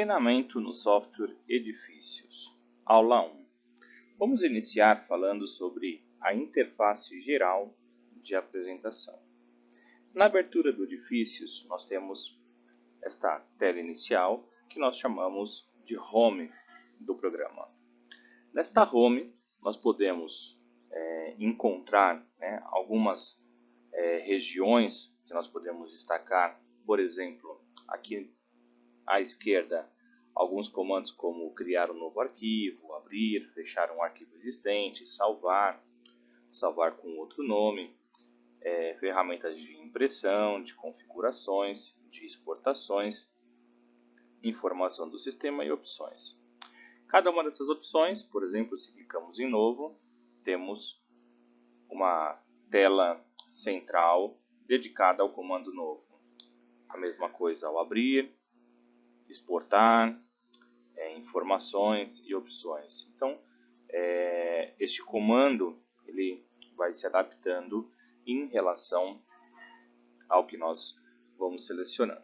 Treinamento no software Edifícios. Aula 1. Vamos iniciar falando sobre a interface geral de apresentação. Na abertura do Edifícios, nós temos esta tela inicial que nós chamamos de Home do programa. Nesta Home, nós podemos encontrar algumas regiões que nós podemos destacar. Por exemplo, aqui à esquerda, alguns comandos como criar um novo arquivo, abrir, fechar um arquivo existente, salvar com outro nome, ferramentas de impressão, de configurações, de exportações, informação do sistema e opções. Cada uma dessas opções, por exemplo, se clicamos em novo, temos uma tela central dedicada ao comando novo. A mesma coisa ao abrir, exportar, informações e opções. Então, este comando ele vai se adaptando em relação ao que nós vamos selecionando.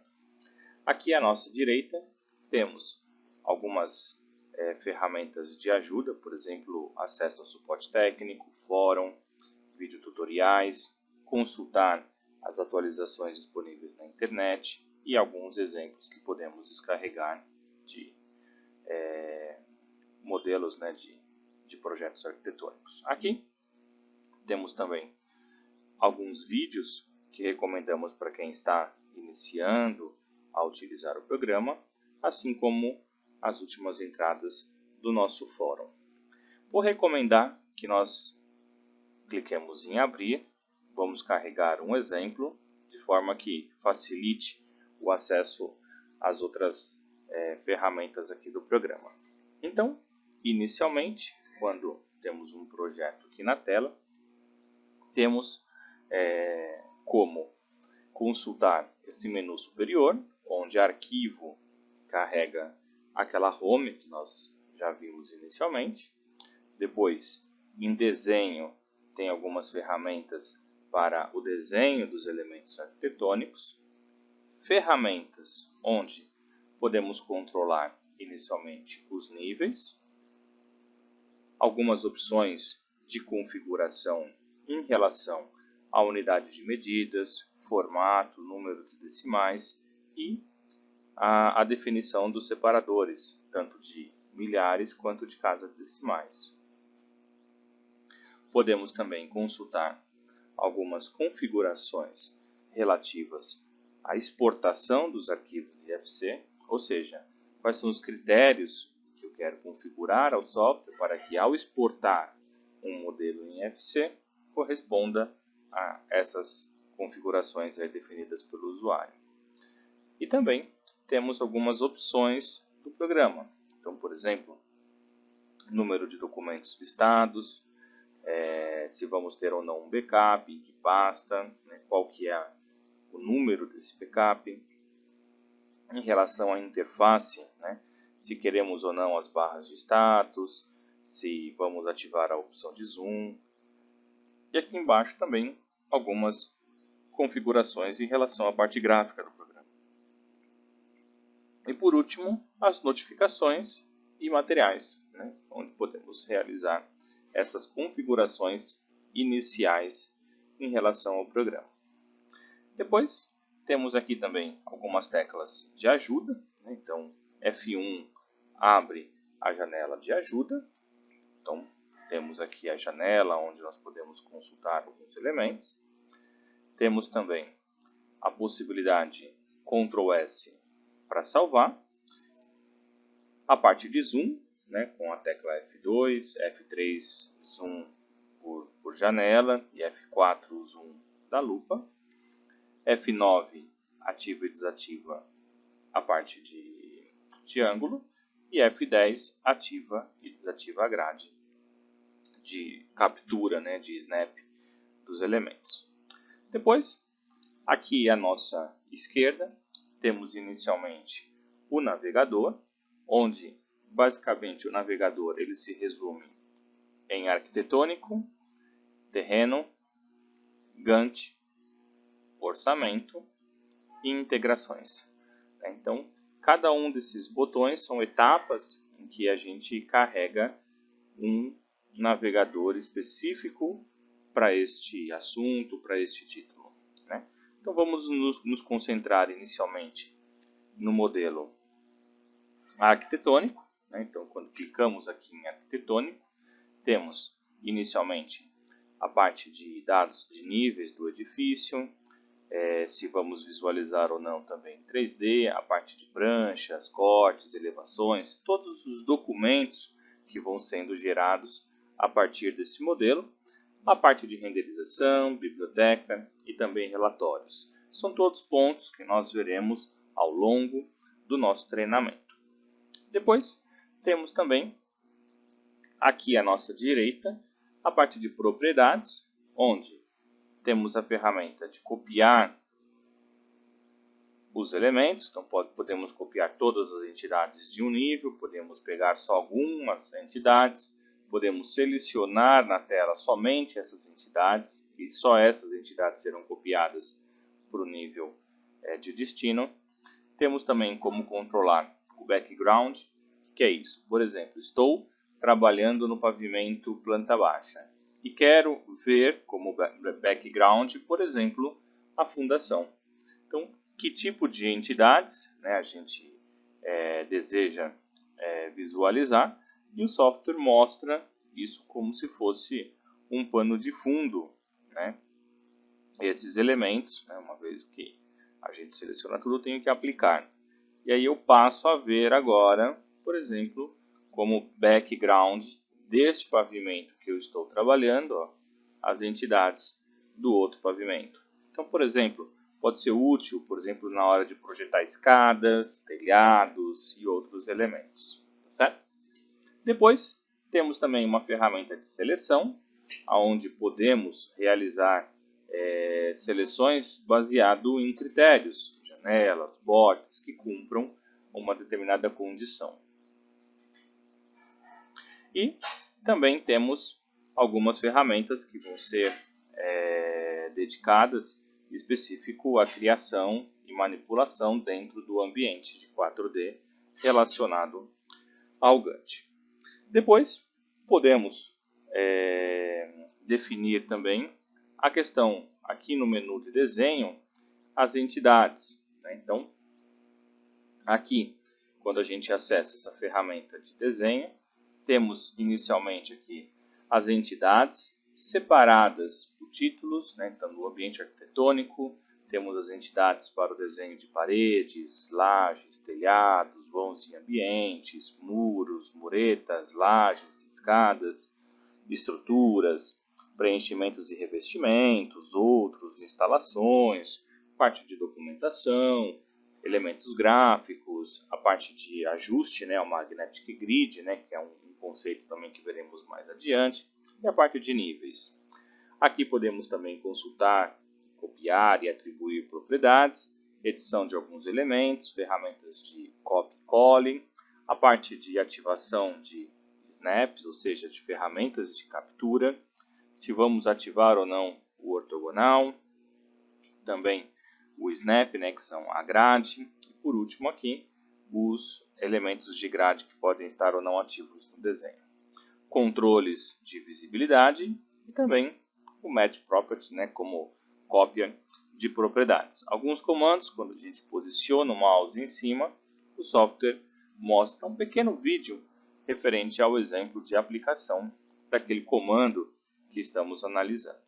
Aqui à nossa direita temos algumas ferramentas de ajuda, por exemplo, acesso ao suporte técnico, fórum, videotutoriais, consultar as atualizações disponíveis na internet e alguns exemplos que podemos descarregar de modelos de projetos arquitetônicos. Aqui temos também alguns vídeos que recomendamos para quem está iniciando a utilizar o programa, assim como as últimas entradas do nosso fórum. Vou recomendar que nós cliquemos em abrir, vamos carregar um exemplo, de forma que facilite o acesso às outras ferramentas aqui do programa. Então, inicialmente, quando temos um projeto aqui na tela, temos como consultar esse menu superior, onde arquivo carrega aquela home que nós já vimos inicialmente. Depois, em desenho, tem algumas ferramentas para o desenho dos elementos arquitetônicos. Ferramentas, onde podemos controlar inicialmente os níveis. Algumas opções de configuração em relação à unidade de medidas, formato, número de decimais e a definição dos separadores, tanto de milhares quanto de casas decimais. Podemos também consultar algumas configurações relativas à exportação dos arquivos IFC, ou seja, quais são os critérios que eu quero configurar ao software para que, ao exportar um modelo em IFC, corresponda a essas configurações definidas pelo usuário. E também temos algumas opções do programa. Então, por exemplo, número de documentos listados, se vamos ter ou não um backup, em que pasta, qual que é o número desse backup. Em relação à interface, se queremos ou não as barras de status, se vamos ativar a opção de zoom. E aqui embaixo também algumas configurações em relação à parte gráfica do programa. E por último, as notificações e materiais, onde podemos realizar essas configurações iniciais em relação ao programa. Depois, temos aqui também algumas teclas de ajuda. Então, F1 abre a janela de ajuda. Então, temos aqui a janela onde nós podemos consultar alguns elementos. Temos também a possibilidade Ctrl S para salvar. A parte de zoom, com a tecla F2, F3 zoom por janela e F4 zoom da lupa. F9 ativa e desativa a parte de ângulo. E F10 ativa e desativa a grade de captura, de snap dos elementos. Depois, aqui à nossa esquerda, temos inicialmente o navegador, onde basicamente o navegador ele se resume em arquitetônico, terreno, Gantt, orçamento e integrações. Então, cada um desses botões são etapas em que a gente carrega um navegador específico para este assunto, para este título, né? Então vamos nos concentrar inicialmente no modelo arquitetônico, né? Então quando clicamos aqui em arquitetônico, temos inicialmente a parte de dados de níveis do edifício, se vamos visualizar ou não também em 3D, a parte de pranchas, cortes, elevações, todos os documentos que vão sendo gerados a partir desse modelo, a parte de renderização, biblioteca e também relatórios. São todos pontos que nós veremos ao longo do nosso treinamento. Depois temos também aqui à nossa direita a parte de propriedades, onde temos a ferramenta de copiar os elementos. Então podemos copiar todas as entidades de um nível, podemos pegar só algumas entidades, podemos selecionar na tela somente essas entidades e só essas entidades serão copiadas para o nível de destino. Temos também como controlar o background, que é isso. Por exemplo, estou trabalhando no pavimento planta baixa e quero ver como background, por exemplo, a fundação. Então, que tipo de entidades, né, a gente deseja visualizar, e o software mostra isso como se fosse um pano de fundo, né? Esses elementos, né, uma vez que a gente seleciona tudo, eu tenho que aplicar. E aí eu passo a ver agora, por exemplo, como background deste pavimento que eu estou trabalhando, ó, as entidades do outro pavimento. Então, por exemplo, pode ser útil, por exemplo, na hora de projetar escadas, telhados e outros elementos, tá certo? Depois, temos também uma ferramenta de seleção, onde podemos realizar seleções baseado em critérios, janelas, bordes, que cumpram uma determinada condição. E também temos algumas ferramentas que vão ser dedicadas específico à criação e manipulação dentro do ambiente de 4D relacionado ao Gantt. Depois, podemos definir também a questão aqui no menu de desenho, as entidades, né? Então, aqui, quando a gente acessa essa ferramenta de desenho, temos inicialmente aqui as entidades separadas por títulos, né? Então, no ambiente arquitetônico, temos as entidades para o desenho de paredes, lajes, telhados, vãos e ambientes, muros, muretas, lajes, escadas, estruturas, preenchimentos e revestimentos, outros, instalações, parte de documentação, elementos gráficos, a parte de ajuste, né, o Magnetic Grid, né, que é um conceito também que veremos mais adiante, e a parte de níveis. Aqui podemos também consultar, copiar e atribuir propriedades, edição de alguns elementos, ferramentas de copy e calling, a parte de ativação de snaps, ou seja, de ferramentas de captura, se vamos ativar ou não o ortogonal, também o snap, né, que são a grade, e por último aqui, os elementos de grade que podem estar ou não ativos no desenho. Controles de visibilidade e também o match property, né, como cópia de propriedades. Alguns comandos, quando a gente posiciona o mouse em cima, o software mostra um pequeno vídeo referente ao exemplo de aplicação daquele comando que estamos analisando.